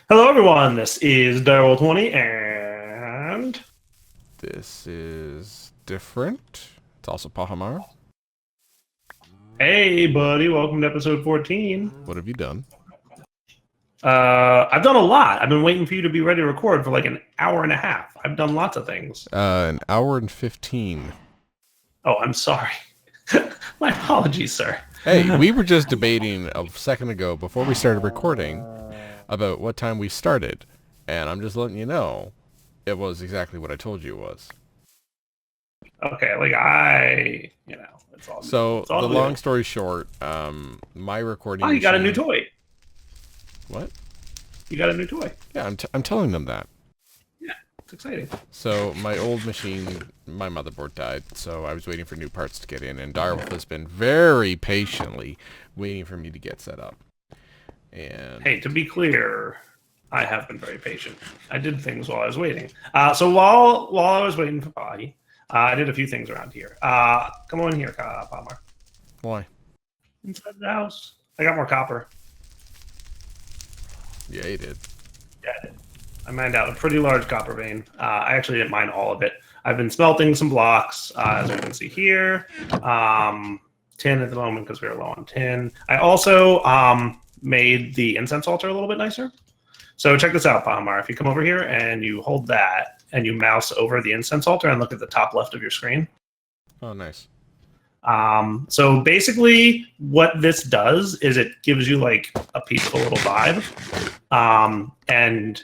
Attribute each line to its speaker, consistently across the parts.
Speaker 1: Hello, everyone. This is Direwolf20, and
Speaker 2: This is different. It's also Pahimar.
Speaker 1: hey, buddy, welcome to episode 14.
Speaker 2: What have you done?
Speaker 1: I've done a lot. I've been waiting for you to be ready to record for like an hour and a half. I've done lots of things.
Speaker 2: An hour and 15.
Speaker 1: Oh, I'm sorry. My apologies, sir.
Speaker 2: Hey, we were just debating a second ago before we started recording about what time we started. And I'm just letting you know it was exactly what I told you it was.
Speaker 1: Okay, it's all good.
Speaker 2: So,
Speaker 1: It's all
Speaker 2: the
Speaker 1: good.
Speaker 2: long story short, my recording
Speaker 1: Oh, you got a new
Speaker 2: machine-
Speaker 1: toy.
Speaker 2: What?
Speaker 1: You got a new toy.
Speaker 2: Yeah, I'm telling them that.
Speaker 1: Yeah, it's exciting.
Speaker 2: So my old machine, my motherboard died, so I was waiting for new parts to get in, and Direwolf has been very patiently waiting for me to get set up. And
Speaker 1: Hey, to be clear, I have been very patient. I did things while I was waiting. So while I was waiting for Pahi, I did a few things around here. Come on here, Pahimar.
Speaker 2: why?
Speaker 1: Inside the house. I got more copper.
Speaker 2: Yeah, you did.
Speaker 1: Yeah, I did. I mined out a pretty large copper vein. I actually didn't mine all of it. I've been smelting some blocks, as you can see here. Tin at the moment because we were low on tin. I also made the Incense Altar a little bit nicer. So check this out, Pahimar. If you come over here and you hold that and you mouse over the Incense Altar and look at the top left of your screen.
Speaker 2: Oh, nice.
Speaker 1: So basically what this does is it gives you like a peaceful little vibe. And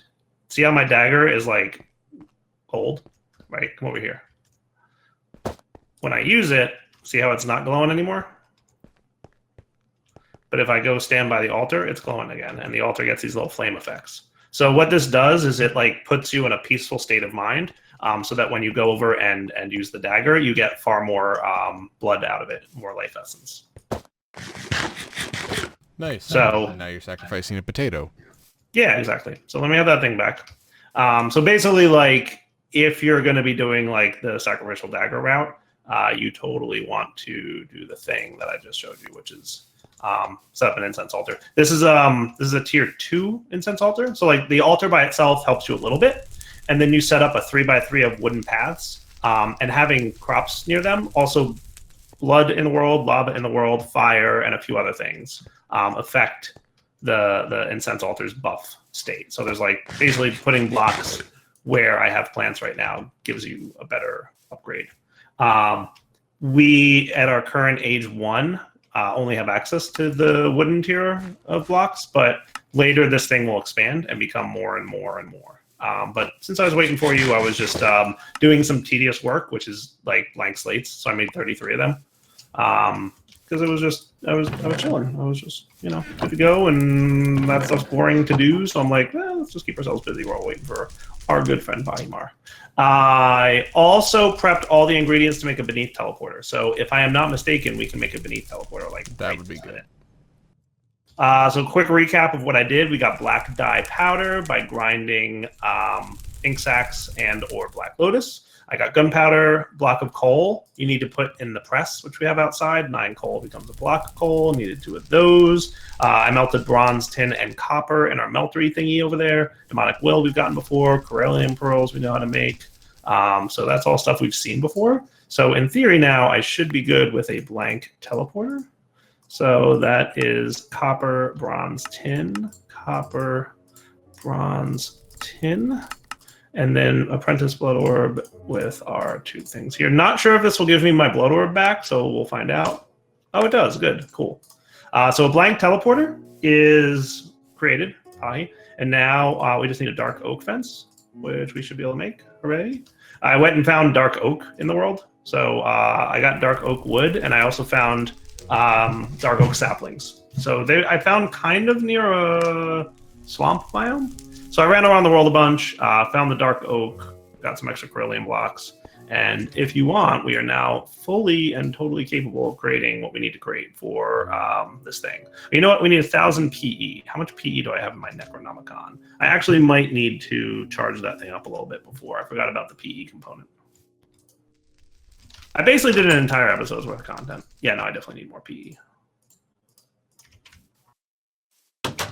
Speaker 1: see how my dagger is like gold, right? Come over here. When I use it, see how it's not glowing anymore? But if I go stand by the altar, it's glowing again, and the altar gets these little flame effects. So what this does is it like puts you in a peaceful state of mind, so that when you go over and use the dagger, you get far more blood out of it, more life essence.
Speaker 2: Nice.
Speaker 1: So
Speaker 2: now you're sacrificing a potato.
Speaker 1: yeah, exactly. So let me have that thing back. So basically, like if you're going to be doing like the sacrificial dagger route, you totally want to do the thing that I just showed you, which is set up an incense altar. This is a tier 2 incense altar. So like the altar by itself helps you a little bit, and then you set up a 3x3 of wooden paths, and having crops near them, also blood in the world, lava in the world, fire, and a few other things affect the incense altar's buff state. So there's like basically putting blocks where I have plants right now gives you a better upgrade. We at our current age 1 only have access to the wooden tier of blocks, but later this thing will expand and become more and more and more. But since I was waiting for you, I was just doing some tedious work, which is like blank slates. So I made 33 of them because it was just I was chilling. I was just good to go, and that stuff's boring to do. So I'm like, well, let's just keep ourselves busy while we're waiting for our good friend Pahimar. I also prepped all the ingredients to make a beneath teleporter. So if I am not mistaken, we can make a beneath teleporter. Like
Speaker 2: That would be good.
Speaker 1: So quick recap of what I did. We got black dye powder by grinding ink sacs and or black lotus. I got gunpowder, block of coal. You need to put in the press, which we have outside. 9 coal becomes a block of coal. Needed 2 of those. I melted bronze, tin, and copper in our meltery thingy over there. Demonic will we've gotten before. Corellium pearls we know how to make. So that's all stuff we've seen before. So in theory now, I should be good with a blank teleporter. So that is copper, bronze, tin, copper, bronze, tin, and then apprentice blood orb with our 2 things here. Not sure if this will give me my blood orb back, so we'll find out. Oh, it does. Good. Cool. So a blank teleporter is created, and now we just need a dark oak fence, which we should be able to make. Hooray. I went and found dark oak in the world. So I got dark oak wood, and I also found dark oak saplings. So I found kind of near a swamp biome. So I ran around the world a bunch, found the dark oak, got some extra Corellium blocks, and if you want, we are now fully and totally capable of creating what we need to create for this thing. You know what? We need 1,000 PE. How much PE do I have in my Necronomicon? I actually might need to charge that thing up a little bit before. I forgot about the PE component. I basically did an entire episode's worth of content. Yeah, no, I definitely need more PE.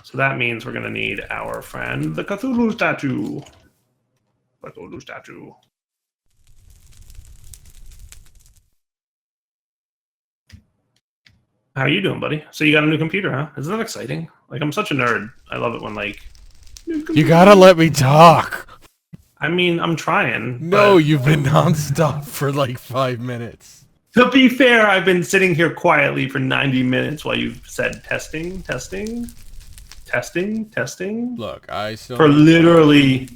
Speaker 1: So that means we're going to need our friend, the Cthulhu statue. Cthulhu statue. How are you doing, buddy? So you got a new computer, huh? Isn't that exciting? Like, I'm such a nerd. I love it when, like...
Speaker 2: You gotta let me talk!
Speaker 1: I mean, I'm trying.
Speaker 2: No,
Speaker 1: but...
Speaker 2: you've been non-stop for like 5 minutes.
Speaker 1: To be fair, I've been sitting here quietly for 90 minutes while you've said testing, testing, testing, testing.
Speaker 2: Look, I still...
Speaker 1: For literally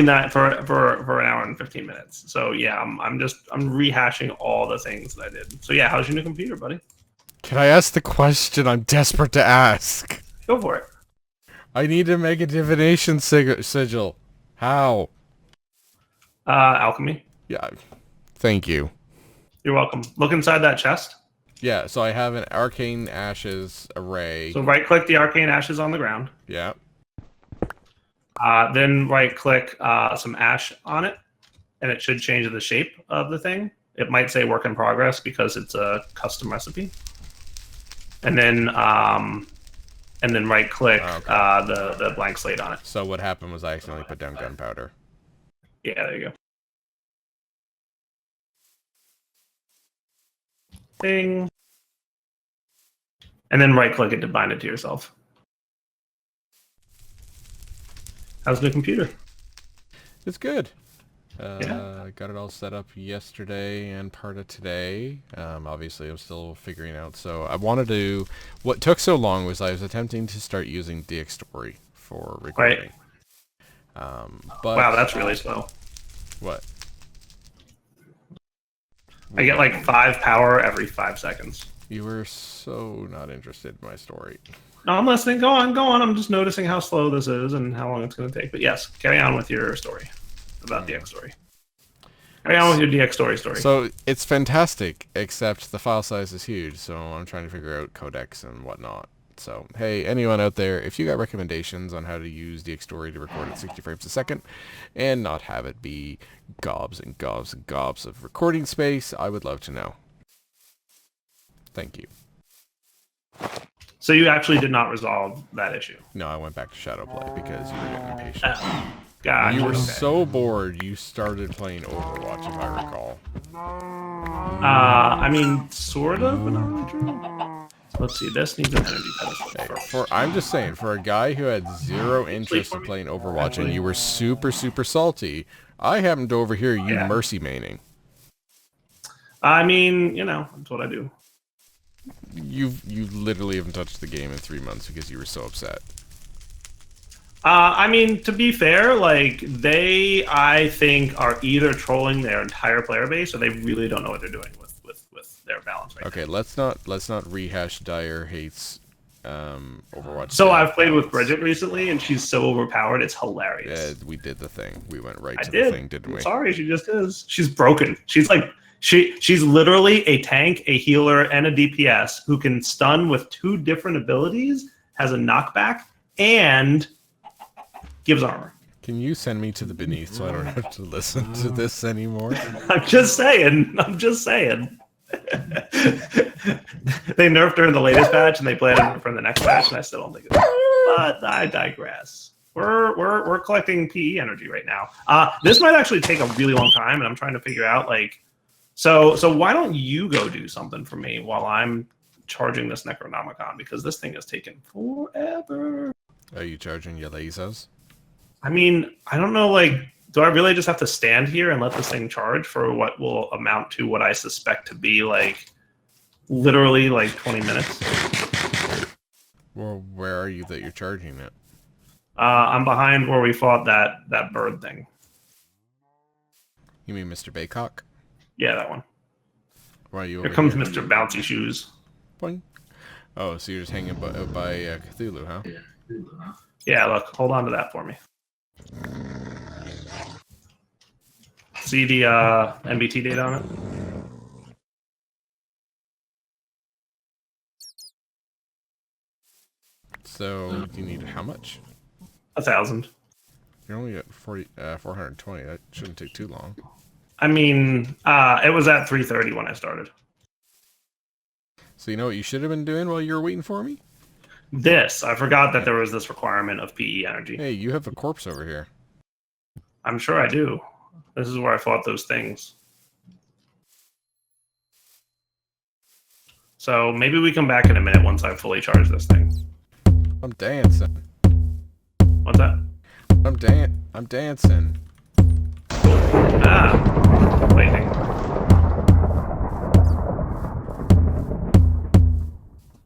Speaker 1: not for an hour and 15 minutes. So yeah, I'm rehashing all the things that I did. So yeah, how's your new computer, buddy?
Speaker 2: Can I ask the question I'm desperate to ask?
Speaker 1: Go for it.
Speaker 2: I need to make a divination sigil. How?
Speaker 1: Alchemy.
Speaker 2: Yeah. Thank you.
Speaker 1: You're welcome. Look inside that chest.
Speaker 2: Yeah, so I have an arcane ashes array.
Speaker 1: So right-click the arcane ashes on the ground.
Speaker 2: Yeah.
Speaker 1: Then right-click some ash on it, and it should change the shape of the thing. It might say work in progress because it's a custom recipe. And then right-click the blank slate on it.
Speaker 2: So what happened was I accidentally put down gunpowder.
Speaker 1: Yeah, there you go. Thing. And then right-click it to bind it to yourself. How's the computer?
Speaker 2: It's good.
Speaker 1: Yeah.
Speaker 2: Got it all set up yesterday and part of today. Obviously, I'm still figuring out. So I wanted to... What took so long was I was attempting to start using DxStory for recording.
Speaker 1: Right.
Speaker 2: But
Speaker 1: wow, that's really slow.
Speaker 2: What?
Speaker 1: I get like 5 power every 5 seconds.
Speaker 2: You were so not interested in my story.
Speaker 1: No, I'm listening. Go on. I'm just noticing how slow this is and how long it's going to take. But yes, carry on with your story about DX story. Carry on with your DX story.
Speaker 2: So it's fantastic, except the file size is huge. So I'm trying to figure out codecs and whatnot. So hey, anyone out there, if you got recommendations on how to use DxStory to record at 60 frames a second and not have it be gobs and gobs and gobs of recording space, I would love to know. Thank you.
Speaker 1: So you actually did not resolve that issue?
Speaker 2: No, I went back to Shadowplay because you were getting impatient.
Speaker 1: God,
Speaker 2: you were so bored, you started playing Overwatch, if I recall.
Speaker 1: I mean, sort of, but not really true. Let's see, this needs an energy pedestal.
Speaker 2: I'm just saying, for a guy who had zero interest in playing Overwatch and you were super, super salty, I happened to overhear you mercy maining.
Speaker 1: I mean, you know, that's what I do.
Speaker 2: You literally haven't touched the game in 3 months because you were so upset.
Speaker 1: I mean, to be fair, like, they, I think, are either trolling their entire player base or they really don't know what they're doing with their balance right now.
Speaker 2: Okay, let's not rehash Dire hates Overwatch.
Speaker 1: So I've played with Bridget recently, and she's so overpowered, it's hilarious.
Speaker 2: Yeah, we did the thing. We went right to
Speaker 1: the
Speaker 2: thing, didn't we?
Speaker 1: Sorry, she just is. She's broken. She's like, she's literally a tank, a healer, and a DPS who can stun with 2 different abilities, has a knockback, and gives armor.
Speaker 2: Can you send me to the Beneath so I don't have to listen to this anymore?
Speaker 1: I'm just saying. They nerfed her in the latest patch, and they planned her for the next patch, and I still don't think it's. But I digress. We're collecting PE energy right now. This might actually take a really long time, and I'm trying to figure out like. So why don't you go do something for me while I'm charging this Necronomicon, because this thing is taking forever.
Speaker 2: Are you charging your lasers?
Speaker 1: I mean, I don't know, like, do I really just have to stand here and let this thing charge for what will amount to what I suspect to be, like, literally, like, 20 minutes?
Speaker 2: Well, where are you that you're charging it?
Speaker 1: I'm behind where we fought that bird thing.
Speaker 2: You mean Mr. Baycock?
Speaker 1: Yeah, that one.
Speaker 2: Why are you
Speaker 1: Here comes Mr. Bouncy Shoes.
Speaker 2: Boing. Oh, so you're just hanging by Cthulhu, huh?
Speaker 1: Yeah, look, hold on to that for me. See the MBT data on it?
Speaker 2: So you need how much?
Speaker 1: 1,000.
Speaker 2: You're only at 420. That shouldn't take too long.
Speaker 1: I mean, it was at 330 when I started.
Speaker 2: So you know what you should have been doing while you were waiting for me?
Speaker 1: I forgot that there was this requirement of PE energy.
Speaker 2: Hey, you have a corpse over here.
Speaker 1: I'm sure I do. This is where I fought those things. So maybe we come back in a minute once I fully charge this thing.
Speaker 2: I'm dancing.
Speaker 1: What's that?
Speaker 2: I'm dancing.
Speaker 1: Ah, waiting.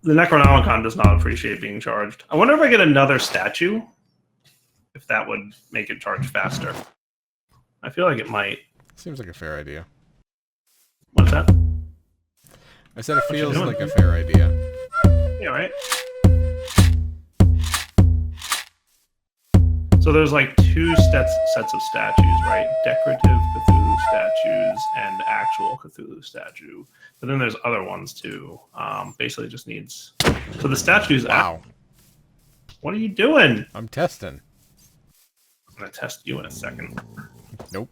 Speaker 1: The Necronomicon does not appreciate being charged. I wonder if I get another statue, if that would make it charge faster. I feel like it might.
Speaker 2: Seems like a fair idea.
Speaker 1: What's that?
Speaker 2: I said it feels like a fair idea.
Speaker 1: Yeah, right? So there's like two sets of statues, right? Decorative Cthulhu statues and actual Cthulhu statue. But then there's other ones too. Basically just needs... So the statues...
Speaker 2: Wow.
Speaker 1: What are you doing?
Speaker 2: I'm testing.
Speaker 1: I'm going to test you in a second.
Speaker 2: Nope.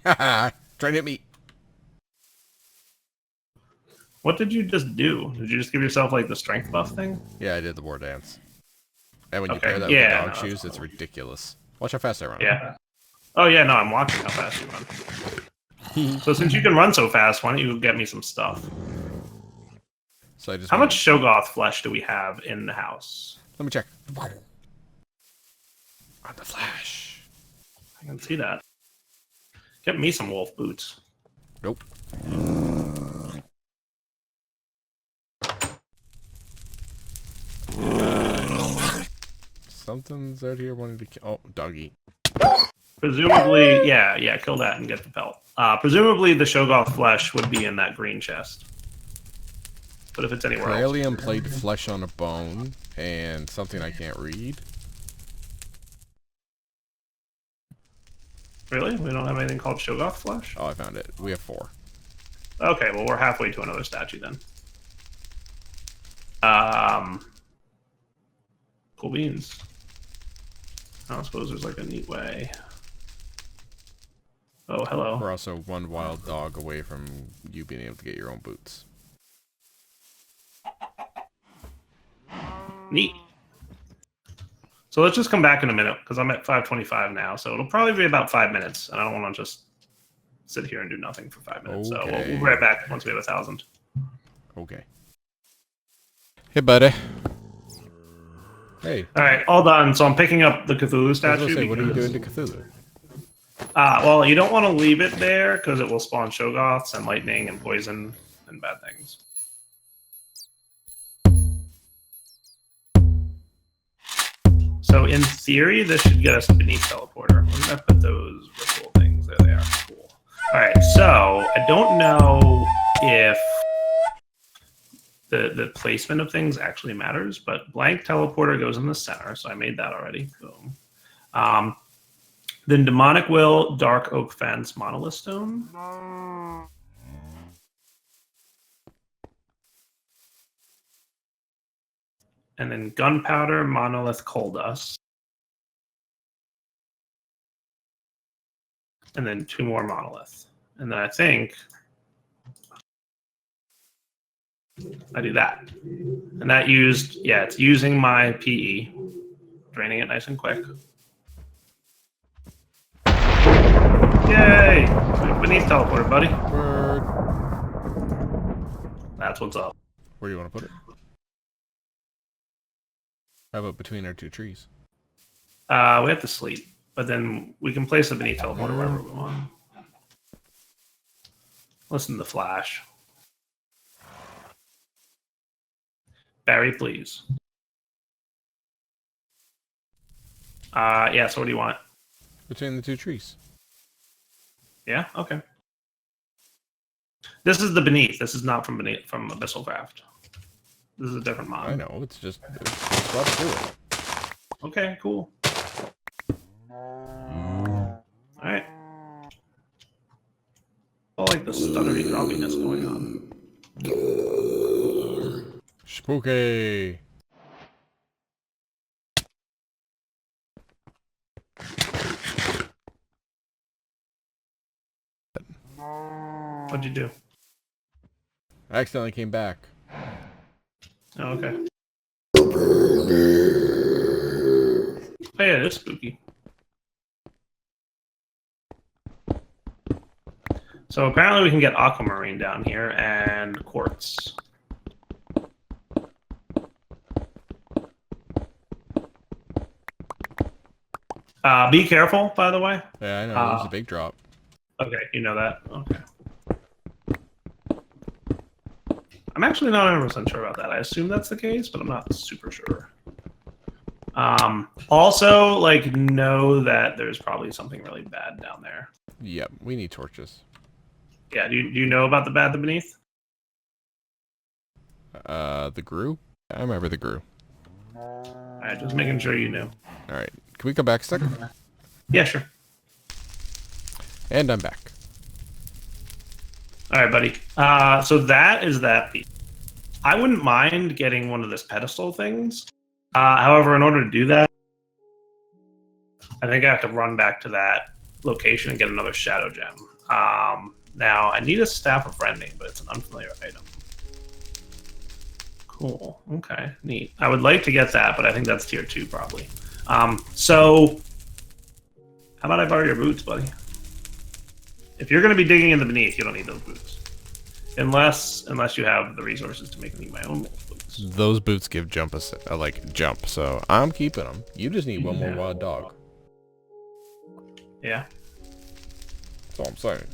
Speaker 2: Haha. Try to hit me.
Speaker 1: What did you just do? Did you just give yourself like the strength buff thing?
Speaker 2: Yeah, I did the war dance. And when you
Speaker 1: Okay,
Speaker 2: pair that
Speaker 1: yeah,
Speaker 2: with the dog shoes, it's ridiculous. Watch how fast I run.
Speaker 1: Yeah. Oh yeah, no, I'm watching how fast you run. So since you can run so fast, why don't you get me some stuff?
Speaker 2: So I just
Speaker 1: How much Shoggoth flesh do we have in the house?
Speaker 2: Let me check. On the flash.
Speaker 1: I can see that. Get me some wolf boots.
Speaker 2: Nope. Something's out here wanting to kill. Oh, doggy.
Speaker 1: Presumably, yeah, kill that and get the pelt. Presumably, the Shoggoth flesh would be in that green chest. But if it's anywhere else,
Speaker 2: Corallium plate flesh on a bone and something I can't read.
Speaker 1: Really, we don't have anything called Shoggoth flesh.
Speaker 2: Oh, I found it. We have 4.
Speaker 1: Okay, well we're halfway to another statue then. Cool beans. I don't suppose there's like a neat way. Oh, hello.
Speaker 2: We're also one wild dog away from you being able to get your own boots.
Speaker 1: Neat. So let's just come back in a minute, because I'm at 5:25 now, so it'll probably be about 5 minutes, and I don't want to just sit here and do nothing for 5 minutes.
Speaker 2: Okay.
Speaker 1: So we'll be right back once we have 1,000.
Speaker 2: Okay. Hey, buddy. Hey.
Speaker 1: All right, all done. So I'm picking up the Cthulhu
Speaker 2: I was
Speaker 1: statue.
Speaker 2: gonna say, what are you
Speaker 1: because-
Speaker 2: doing to Cthulhu?
Speaker 1: Well, you don't want to leave it there, because it will spawn Shoggoths and lightning and poison and bad things. So in theory, this should get us beneath teleporter. Where did I put those ritual things? There they are. Cool. All right. So I don't know if the placement of things actually matters, but blank teleporter goes in the center. So I made that already. Boom. Then demonic will, dark oak fence, monolith stone. And then gunpowder, monolith, coal dust. And then 2 more monolith. And then I think I do that. And that used, yeah, it's using my PE. Draining it nice and quick. Yay! Beneath teleporter, buddy.
Speaker 2: Word.
Speaker 1: That's what's up.
Speaker 2: Where do you want to put it? How about between our 2 trees?
Speaker 1: We have to sleep, but then we can place it beneath teleporter wherever we want. Listen to the flash. Barry, please. Yeah, so what do you want?
Speaker 2: Between the 2 trees.
Speaker 1: Yeah, okay. This is the beneath. This is not from Abyssal Craft. This is a different mod.
Speaker 2: I know, it's just swap through it.
Speaker 1: Okay, cool. Alright. I like the stuttery droppiness going on.
Speaker 2: Spooky.
Speaker 1: What'd you do?
Speaker 2: I accidentally came back.
Speaker 1: Oh, okay. Oh yeah, it is spooky. So apparently we can get Aquamarine down here and quartz. Be careful, by the way.
Speaker 2: Yeah, I know. There's a big drop.
Speaker 1: Okay, you know that. Okay. I'm actually not 100% sure about that. I assume that's the case, but I'm not super sure. Also, like, know that there's probably something really bad down there.
Speaker 2: Yep, we need torches.
Speaker 1: Yeah, do you know about the bad the beneath?
Speaker 2: The Gru? I remember the Gru.
Speaker 1: Alright, just making sure you knew.
Speaker 2: Alright, can we come back a second?
Speaker 1: Yeah, sure.
Speaker 2: And I'm back.
Speaker 1: Alright, buddy. So that is that piece. I wouldn't mind getting one of this pedestal things. However, in order to do that, I think I have to run back to that location and get another shadow gem. Now, I need a staff of rending, but it's an unfamiliar item. Cool. Okay, neat. I would like to get that, but I think that's tier 2 probably. So, how about I borrow your boots, buddy? If you're going to be digging in the beneath, you don't need those boots. Unless you have the resources to make me my own boots.
Speaker 2: Those boots give jump, jump, so I'm keeping them. You just need one more wild dog.
Speaker 1: Yeah.
Speaker 2: That's all I'm saying.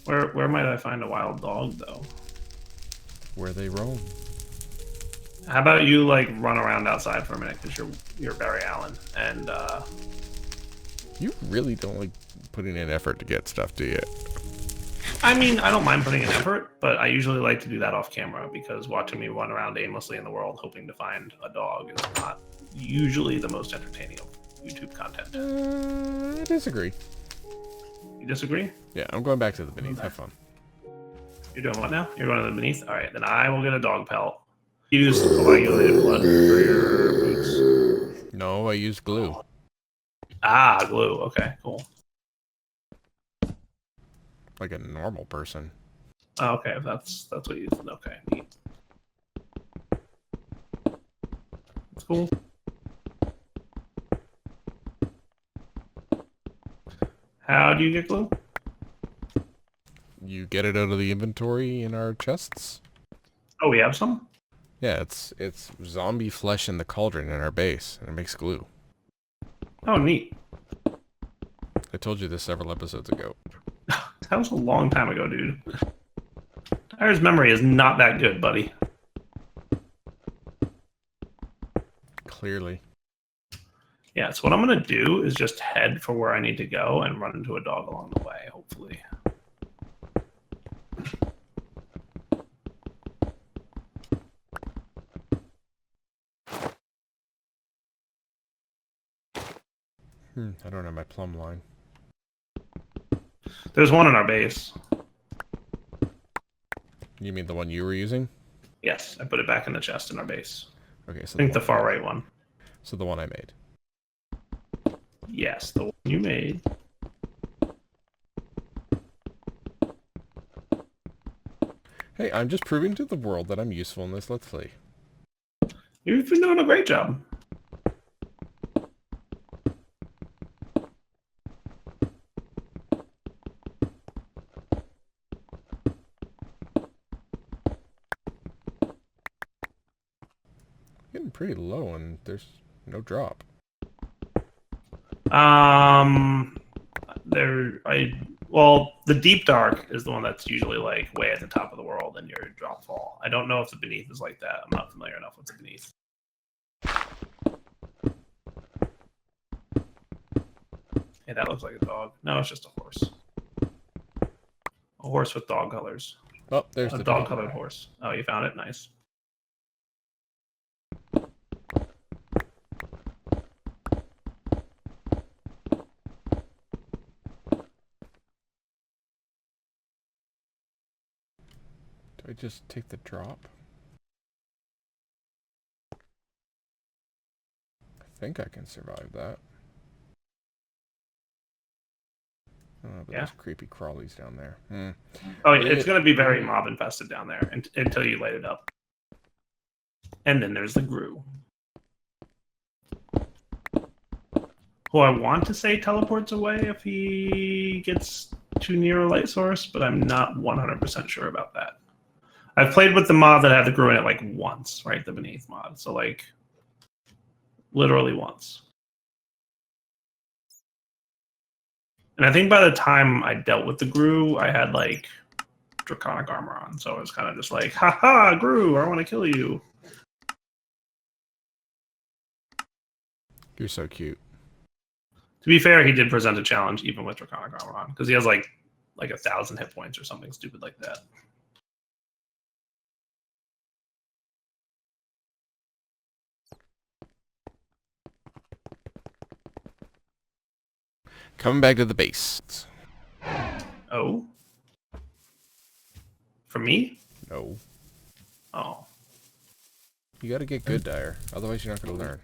Speaker 1: Where might I find a wild dog, though?
Speaker 2: Where they roam.
Speaker 1: How about you, like, run around outside for a minute, because you're Barry Allen, and,
Speaker 2: You really don't like putting in effort to get stuff, do you?
Speaker 1: I mean, I don't mind putting in effort, but I usually like to do that off camera, because watching me run around aimlessly in the world hoping to find a dog is not usually the most entertaining of YouTube content.
Speaker 2: I disagree.
Speaker 1: You disagree?
Speaker 2: Yeah, I'm going back to the beneath. Have fun.
Speaker 1: You're doing what now? You're going to the beneath? Alright, then I will get a dog pelt. Use coagulated blood for your boots.
Speaker 2: No, I used glue.
Speaker 1: Ah, glue. Okay, cool.
Speaker 2: Like a normal person.
Speaker 1: Oh, okay, if that's what you use. Okay, neat. That's cool. How do you get glue?
Speaker 2: You get it out of the inventory in our chests.
Speaker 1: Oh, we have some?
Speaker 2: Yeah, it's zombie flesh in the cauldron in our base, and it makes glue.
Speaker 1: Oh, neat.
Speaker 2: I told you this several episodes ago.
Speaker 1: That was a long time ago, dude. Tyre's memory is not that good, buddy.
Speaker 2: Clearly.
Speaker 1: Yeah, so what I'm going to do is just head for where I need to go and run into a dog along the way, hopefully.
Speaker 2: I don't have my plumb line.
Speaker 1: There's one in our base.
Speaker 2: You mean the one you were using?
Speaker 1: Yes, I put it back in the chest in our base.
Speaker 2: Okay, so
Speaker 1: I think the far right one.
Speaker 2: So the one I made.
Speaker 1: Yes, the one you made.
Speaker 2: Hey, I'm just proving to the world that I'm useful in this Let's Play.
Speaker 1: You've been doing a great job.
Speaker 2: Getting pretty low and there's no drop.
Speaker 1: Well, the deep dark is the one that's usually like way at the top of the world and your drop fall. I don't know if the beneath is like that. I'm not familiar enough with the beneath. Hey, that looks like a dog. No, it's just a horse. A horse with dog colors.
Speaker 2: Oh, there's the
Speaker 1: dog colored horse. Oh, you found it? Nice.
Speaker 2: Do I just take the drop? I think I can survive that. Oh, but
Speaker 1: Yeah.
Speaker 2: there's creepy crawlies down there.
Speaker 1: Oh, it's going to be very mob infested down there until you light it up. And then there's the Gru, who I want to say teleports away if he gets too near a light source, but I'm not 100% sure about that. I've played with the mod that had the Gru in it like once, right? The Beneath mod. So like literally once. And I think by the time I dealt with the Gru, I had like Draconic armor on. So I was kind of just like, haha, Gru, I want to kill you.
Speaker 2: You're so cute.
Speaker 1: To be fair, he did present a challenge even with Draconic armor on, because he has like 1,000 hit points or something stupid like that.
Speaker 2: Coming back to the base.
Speaker 1: Oh? For me?
Speaker 2: No.
Speaker 1: Oh.
Speaker 2: You gotta get good, Dire. Otherwise you're not gonna learn.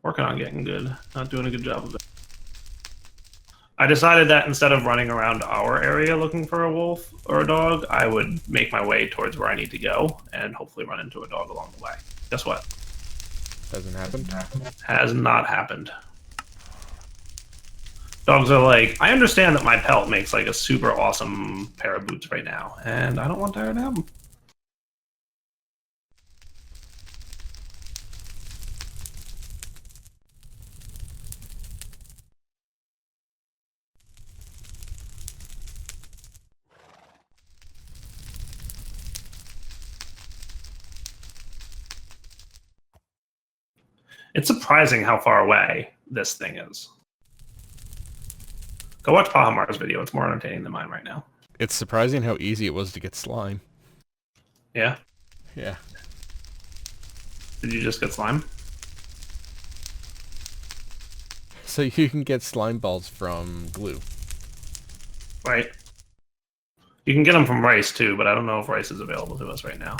Speaker 1: Working on getting good. Not doing a good job of it. I decided that instead of running around our area looking for a wolf or a dog, I would make my way towards where I need to go and hopefully run into a dog along the way. Guess what?
Speaker 2: Hasn't happened?
Speaker 1: Has not happened. Dogs are like, I understand that my pelt makes like a super awesome pair of boots right now, and I don't want Dire to have them. It's surprising how far away this thing is. Go watch Pahimar's video. It's more entertaining than mine right now.
Speaker 2: It's surprising how easy it was to get slime.
Speaker 1: Yeah?
Speaker 2: Yeah.
Speaker 1: Did you just get slime?
Speaker 2: So you can get slime balls from glue.
Speaker 1: Right. You can get them from rice too, but I don't know if rice is available to us right now.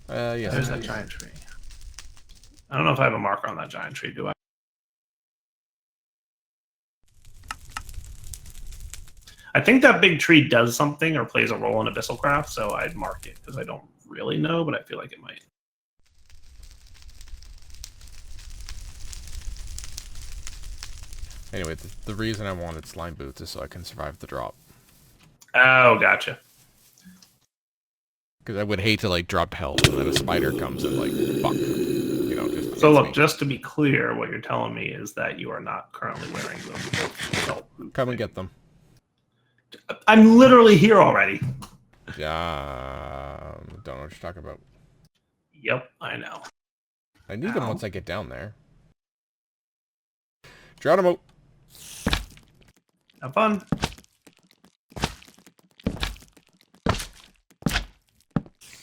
Speaker 2: Yeah.
Speaker 1: There's that giant tree. I don't know if I have a marker on that giant tree, do I? I think that big tree does something or plays a role in Abyssal Craft, so I'd mark it, because I don't really know, but I feel like it might.
Speaker 2: Anyway, the reason I wanted slime boots is so I can survive the drop.
Speaker 1: Oh, gotcha.
Speaker 2: Because I would hate to, like, drop health and then a spider comes and, like, fuck. You know, just
Speaker 1: So look,
Speaker 2: me.
Speaker 1: just to be clear, what you're telling me is that you are not currently wearing them.
Speaker 2: Come and get them.
Speaker 1: I'm literally here already.
Speaker 2: Yeah, don't know what you're talking about.
Speaker 1: Yep, I know.
Speaker 2: I need them once I get down there. Geronimo!
Speaker 1: Have fun.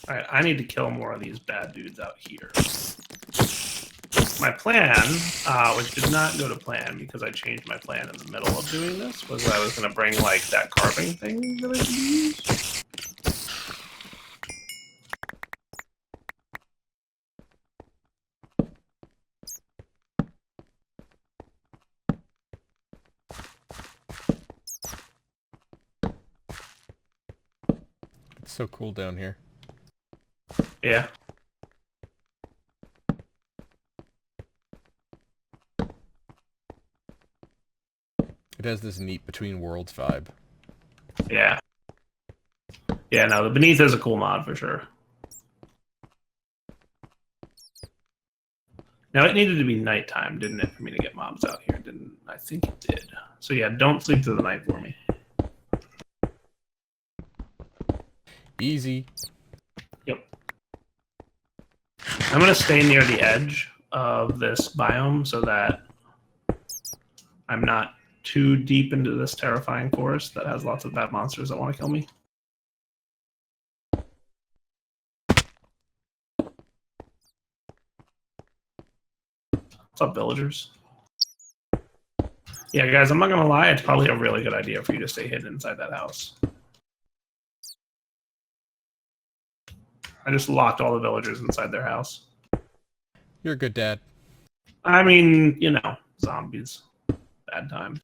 Speaker 1: Alright, I need to kill more of these bad dudes out here. My plan, which did not go to plan because I changed my plan in the middle of doing this, was that I was going to bring, like, that carving thing that I could use.
Speaker 2: It's so cool down here.
Speaker 1: Yeah.
Speaker 2: It has this neat between worlds vibe.
Speaker 1: Yeah. Yeah, no, the Beneath is a cool mod for sure. Now, it needed to be nighttime, didn't it, for me to get mobs out here? Didn't I think it did. So yeah, don't sleep through the night for me.
Speaker 2: Easy.
Speaker 1: Yep. I'm going to stay near the edge of this biome so that I'm not too deep into this terrifying forest that has lots of bad monsters that want to kill me. What's up, villagers? Yeah, guys, I'm not going to lie. It's probably a really good idea for you to stay hidden inside that house. I just locked all the villagers inside their house.
Speaker 2: You're a good dad.
Speaker 1: I mean, you know, zombies. Bad time.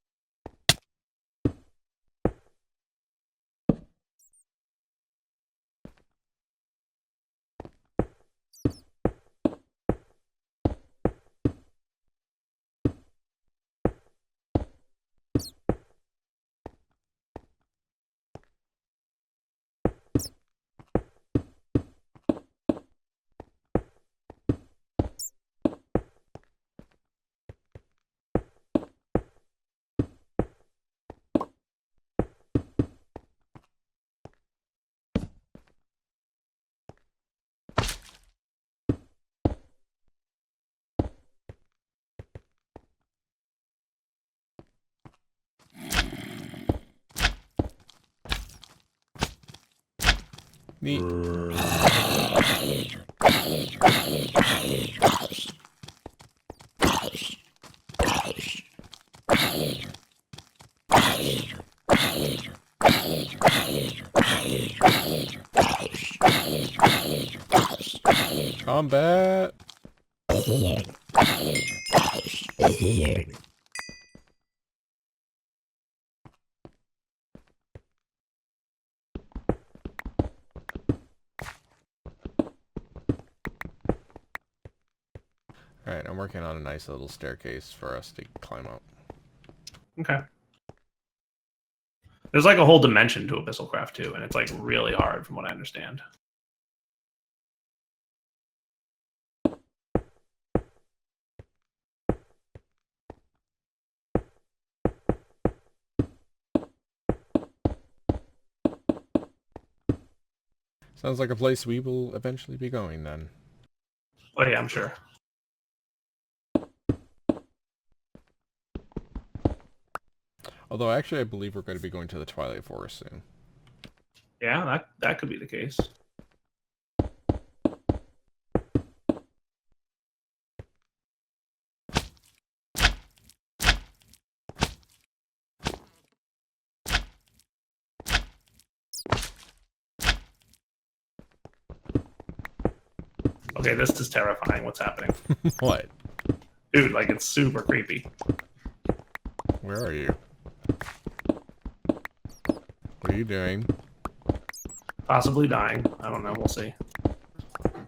Speaker 2: Neat. Combat. Alright, I'm working on a nice little staircase for us to climb up.
Speaker 1: Okay. There's like a whole dimension to Abyssalcraft too, and it's like really hard from what I understand.
Speaker 2: Sounds like a place we will eventually be going then.
Speaker 1: Oh yeah, I'm sure.
Speaker 2: Although actually I believe we're going to be going to the Twilight Forest soon.
Speaker 1: Yeah, that could be the case. Okay, this is terrifying. What's happening?
Speaker 2: What?
Speaker 1: Dude, like it's super creepy.
Speaker 2: Where are you? What are you doing?
Speaker 1: Possibly dying. I don't know. We'll see.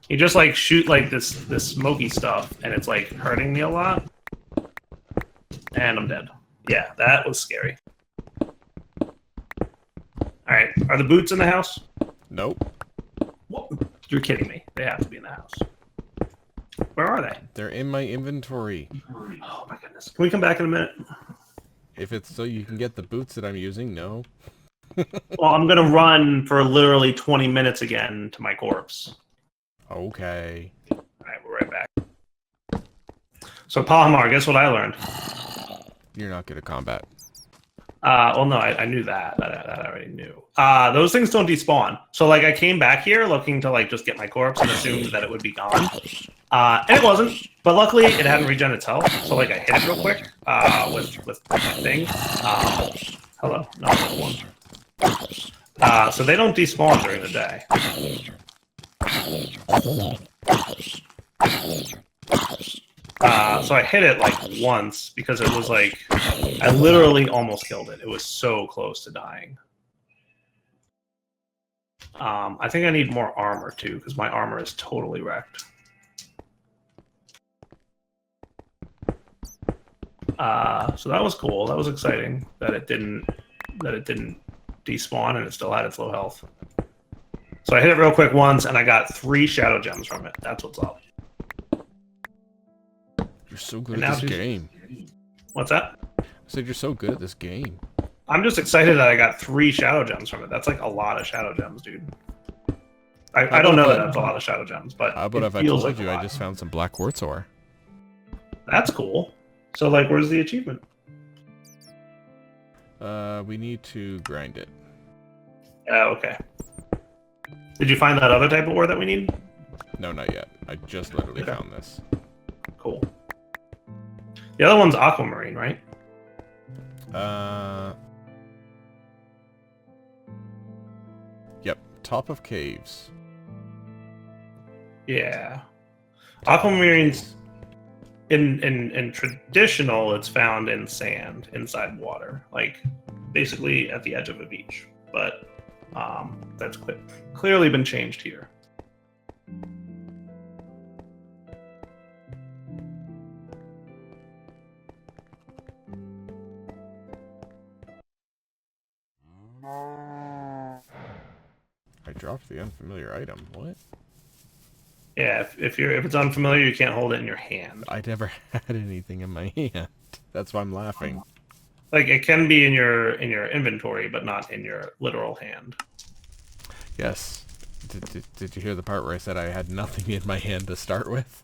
Speaker 1: You just like shoot like this smoky stuff, and it's like hurting me a lot. And I'm dead. Yeah, that was scary. Alright, are the boots in the house?
Speaker 2: Nope.
Speaker 1: What? You're kidding me. They have to be in the house. Where are they?
Speaker 2: They're in my inventory.
Speaker 1: Oh my goodness. Can we come back in a minute?
Speaker 2: If it's so you can get the boots that I'm using, no.
Speaker 1: Well, I'm gonna run for literally 20 minutes again to my corpse.
Speaker 2: Okay.
Speaker 1: Alright, we're right back. So Pahimar, guess what I learned?
Speaker 2: You're not good at combat.
Speaker 1: Well, no, I knew that. That I already knew. Those things don't despawn. So, like, I came back here looking to, like, just get my corpse and assumed that it would be gone. And it wasn't. But luckily, it hadn't regen its health. So, like, I hit it real quick with my thing. Hello. No, one. So they don't despawn during the day. So I hit it like once because it was like I literally almost killed it. It was so close to dying. I think I need more armor too because my armor is totally wrecked. So that was cool. That was exciting that it didn't despawn and it still had its low health. So I hit it real quick once and I got 3 shadow gems from it. That's what's up.
Speaker 2: You're so good at this game.
Speaker 1: What's that?
Speaker 2: I said you're so good at this game.
Speaker 1: I'm just excited that I got 3 shadow gems from it. That's like a lot of shadow gems, dude. I don't know that that's a lot of shadow gems, but
Speaker 2: how about if I told you I just found some black quartz ore?
Speaker 1: That's cool. So, like, where's the achievement?
Speaker 2: We need to grind it.
Speaker 1: Okay. Did you find that other type of ore that we need?
Speaker 2: No, not yet. I just literally found this.
Speaker 1: Cool. The other one's Aquamarine, right?
Speaker 2: Yep. Top of caves.
Speaker 1: Yeah. Aquamarine's in traditional, it's found in sand inside water, like basically at the edge of a beach. But that's clearly been changed here.
Speaker 2: I dropped the unfamiliar item. What?
Speaker 1: Yeah, if it's unfamiliar, you can't hold it in your hand.
Speaker 2: I never had anything in my hand. That's why I'm laughing.
Speaker 1: Like it can be in your inventory, but not in your literal hand.
Speaker 2: Yes. Did you hear the part where I said I had nothing in my hand to start with?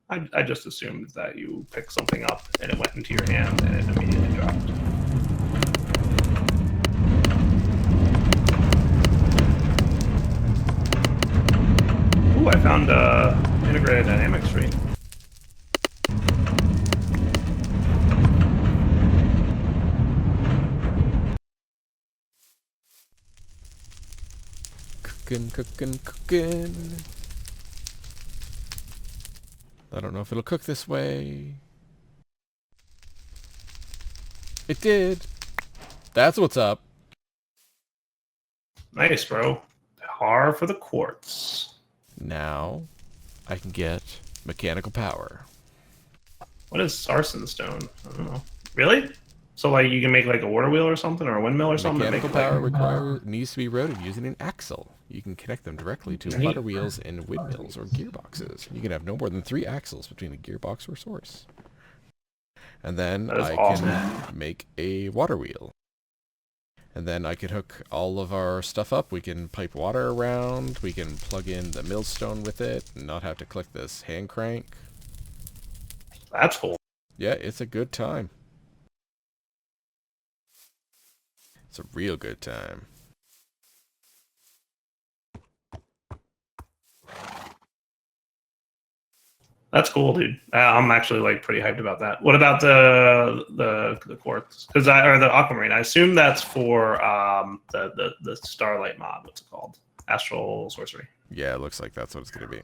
Speaker 1: I just assumed that you picked something up and it went into your hand and it immediately dropped. Ooh, I found integrated dynamics tree.
Speaker 2: Cooking. I don't know if it'll cook this way. It did. That's what's up.
Speaker 1: Nice, bro. Tar for the quartz.
Speaker 2: Now I can get mechanical power.
Speaker 1: What is sarsen stone? I don't know. Really? So like you can make like a water wheel or something, or a windmill or something.
Speaker 2: Mechanical power needs to be routed using an axle. You can connect them directly to water wheels and windmills or gearboxes. You can have no more than 3 axles between a gearbox or source. And then I can make a water wheel. And then I can hook all of our stuff up. We can pipe water around. We can plug in the millstone with it and not have to click this hand crank.
Speaker 1: That's cool.
Speaker 2: Yeah, it's a good time. It's a real good time.
Speaker 1: That's cool, dude. I'm actually like pretty hyped about that. What about the quartz? Or the Aquamarine? I assume that's for the Starlight mod. What's it called? Astral Sorcery.
Speaker 2: Yeah, it looks like that's what it's gonna be.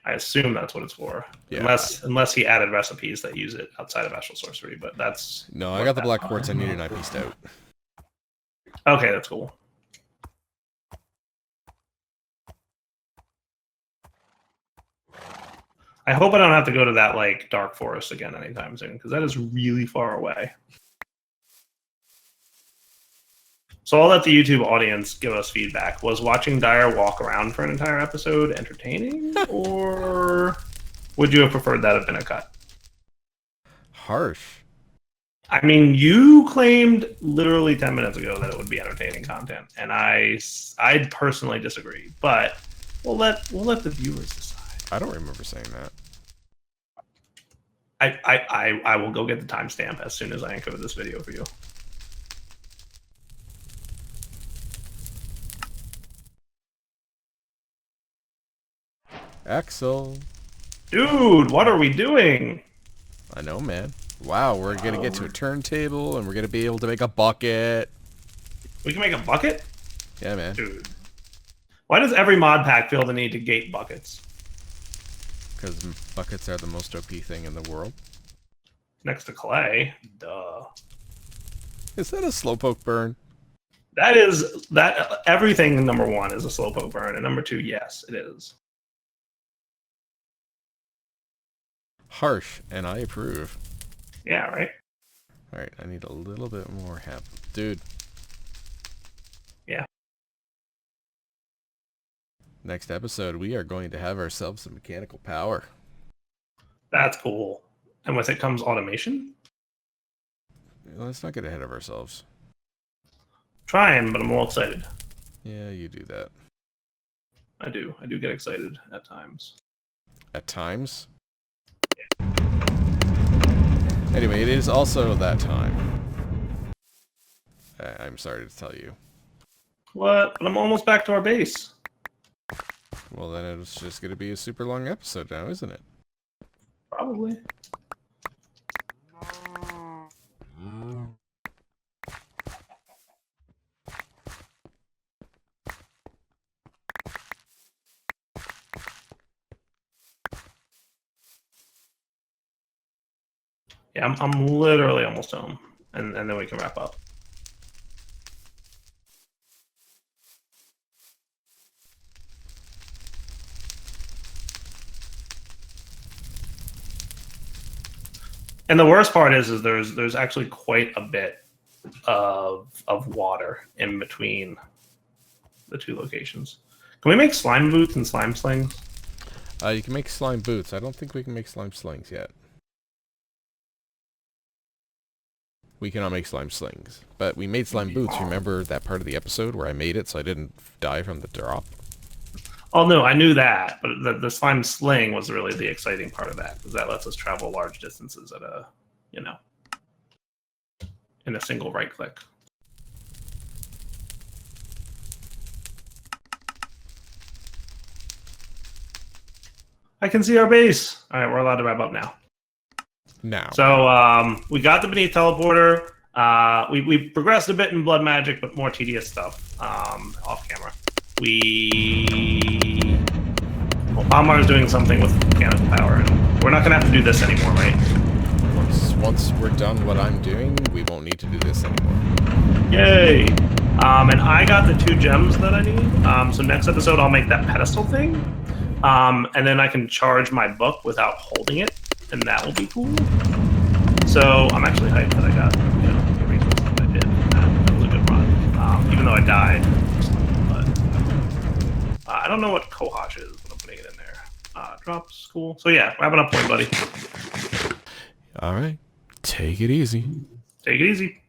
Speaker 1: I assume that's what it's for.
Speaker 2: Yeah.
Speaker 1: Unless he added recipes that use it outside of Astral Sorcery, but that's...
Speaker 2: No, I got the black quartz I needed and I pieced out.
Speaker 1: Okay, that's cool. I hope I don't have to go to that like Dark Forest again anytime soon, because that is really far away. So I'll let the YouTube audience give us feedback. Was watching Dire walk around for an entire episode entertaining, or would you have preferred that have been a cut?
Speaker 2: Harsh.
Speaker 1: I mean, you claimed literally 10 minutes ago that it would be entertaining content, and I personally disagree. But we'll let the viewers decide.
Speaker 2: I don't remember saying that.
Speaker 1: I will go get the timestamp as soon as I encode this video for you.
Speaker 2: Axel.
Speaker 1: Dude, what are we doing?
Speaker 2: I know, man. Wow, we're going to get to a turntable, and we're going to be able to make a bucket.
Speaker 1: We can make a bucket?
Speaker 2: Yeah, man.
Speaker 1: Dude. Why does every mod pack feel the need to gate buckets?
Speaker 2: Because buckets are the most OP thing in the world.
Speaker 1: Next to clay. Duh.
Speaker 2: Is that a slowpoke burn?
Speaker 1: That everything number 1 is a slowpoke burn, and number 2, yes, it is.
Speaker 2: Harsh, and I approve.
Speaker 1: Yeah, right?
Speaker 2: Alright, I need a little bit more hemp. Dude.
Speaker 1: Yeah.
Speaker 2: Next episode, we are going to have ourselves some mechanical power.
Speaker 1: That's cool. And with it comes automation?
Speaker 2: Let's not get ahead of ourselves.
Speaker 1: Trying, but I'm a little excited.
Speaker 2: Yeah, you do that.
Speaker 1: I do get excited at times.
Speaker 2: At times? Anyway, it is also that time. I'm sorry to tell you.
Speaker 1: What? But I'm almost back to our base.
Speaker 2: Well, then it's just going to be a super long episode now, isn't it?
Speaker 1: Probably. Yeah, I'm literally almost home, and then we can wrap up. And the worst part is there's actually quite a bit of water in between the 2 locations. Can we make slime boots and slime slings?
Speaker 2: You can make slime boots. I don't think we can make slime slings yet. We cannot make slime slings. But we made slime boots. Remember that part of the episode where I made it so I didn't die from the drop?
Speaker 1: Oh, no, I knew that. But the slime sling was really the exciting part of that, because that lets us travel large distances at a, in a single right click. I can see our base. All right, we're allowed to wrap up now.
Speaker 2: Now.
Speaker 1: So we got the Beneath Teleporter. We progressed a bit in Blood Magic, but more tedious stuff off camera. Well, Pahimar is doing something with mechanical power, and we're not going to have to do this anymore, right?
Speaker 2: Once we're done what I'm doing, we won't need to do this anymore.
Speaker 1: Yay! And I got the 2 gems that I need. So next episode, I'll make that pedestal thing. And then I can charge my book without holding it, and that will be cool. So I'm actually hyped that I got the resources that I did. That was a good run, even though I died. But I don't know what Kohash is, but I'm putting it in there. Drops, cool. So yeah, wrapping up point, buddy.
Speaker 2: All right, take it easy.
Speaker 1: Take it easy.